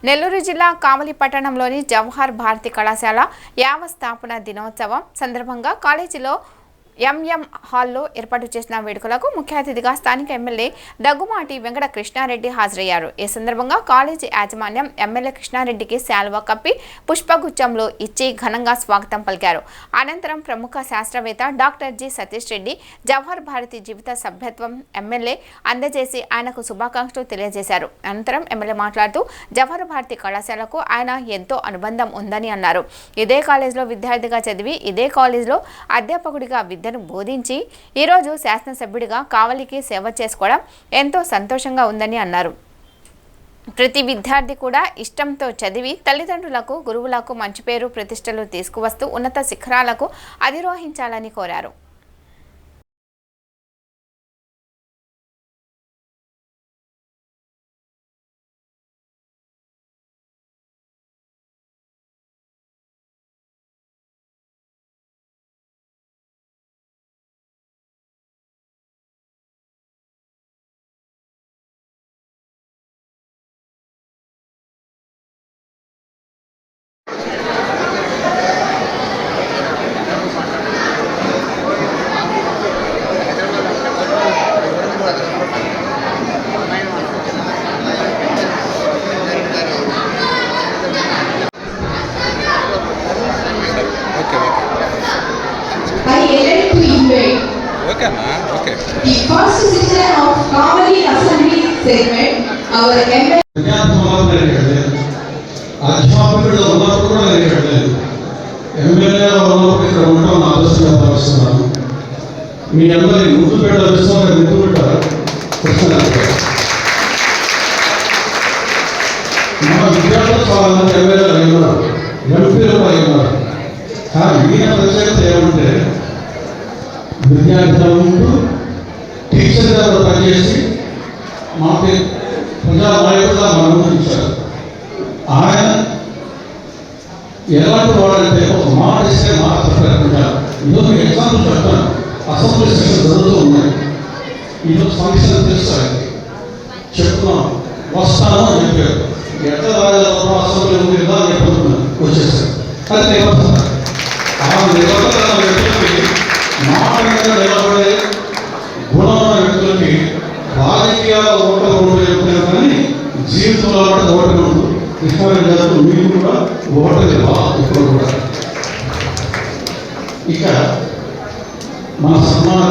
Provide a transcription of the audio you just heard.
నెల్లూరు జిల్లా కావలి పట్టణంలోని జవహర్ భారతి కళాశాల 50వ స్థాపన దినోత్సవం సందర్భంగా కాలేజీలో ఎంఎం హాల్లో ఏర్పాటు చేసిన వేడుకలకు ముఖ్య అతిథిగా స్థానిక ఎమ్మెల్యే దగ్గుమాటి వెంకట కృష్ణారెడ్డి హాజరయ్యారు. ఈ సందర్భంగా కాలేజీ యాజమాన్యం ఎమ్మెల్యే కృష్ణారెడ్డికి శాలువా కప్పి పుష్పగుచ్చంలో ఇచ్చి ఘనంగా స్వాగతం పలికారు. అనంతరం ప్రముఖ శాస్త్రవేత్త డాక్టర్ జి సతీష్ రెడ్డి జవహర్ భారతి జీవిత సభ్యత్వం ఎమ్మెల్యే అందజేసి ఆయనకు శుభాకాంక్షలు తెలియజేశారు. అనంతరం ఎమ్మెల్యే మాట్లాడుతూ జవహర్ భారతి కళాశాలకు ఆయన ఎంతో అనుబంధం ఉందని అన్నారు. ఇదే కాలేజీలో విద్యార్థిగా చదివి ఇదే కాలేజీలో అధ్యాపకుడిగా విద్యను బోధించి ఈరోజు శాసనసభ్యుడిగా కావలికి సేవ చేసుకోవడం ఎంతో సంతోషంగా ఉందని అన్నారు. ప్రతి విద్యార్థి కూడా ఇష్టంతో చదివి తల్లిదండ్రులకు గురువులకు మంచి పేరు ప్రతిష్టలు తీసుకువస్తూ ఉన్నత శిఖరాలకు అధిరోహించాలని కోరారు. Okay. The first citizen of Kamali Assembly segment, our ML. అధ్యాపకుడు ఉన్నప్పుడు కూడా లేదు, ఎమ్మెల్యే ఉన్నప్పుడు ఇక్కడ ఉండడం నా అదృష్టంగా భావిస్తున్నాను. మీ అందరి ముందు పెట్టారు ముందు పెట్టారు మన విద్యార్థులు చాలా మంది ఎమ్మెల్యేలు అయినారు, ఎంపీలు కూడా అయినారు. కానీ ఈయన ప్రత్యేకత ఏమంటే విద్యార్థుల ముందు టీచర్గా పనిచేసి మాకు ప్రజా నాయకుడుగా మనం ఇచ్చారు. ఆయన ఎలాంటి వాడంటే ఒక మాట ఇస్తే మాట తప్పకుండా ఈరోజు మీకు ఎగ్జాంపుల్ చెప్తాను. అసెంబ్లీ సెషన్ జరుగుతూ ఉన్నాయి. ఈరోజు ఫంక్షన్ తెలుస్తాయి చెప్తున్నాం, వస్తాను అని చెప్పారు. ఎట్లా రాజాలో అసెంబ్లీ ఉంది కదా అని చెప్పుకుంటున్నాను, వచ్చేసారు. అది నిబద్ధత. ఆ నిబద్ధత వ్యక్తులకి మాట మీద నిలబడే గుణమైన వ్యక్తులకి రాజకీయాల ఓటమి ఉండలేదు, కానీ జీవితంలో ఓటమి ఉంటుంది. కృష్ణారెడ్డి గారు మీరు కూడా ఓటమి ఇప్పుడు కూడా. ఇక మన సన్మాన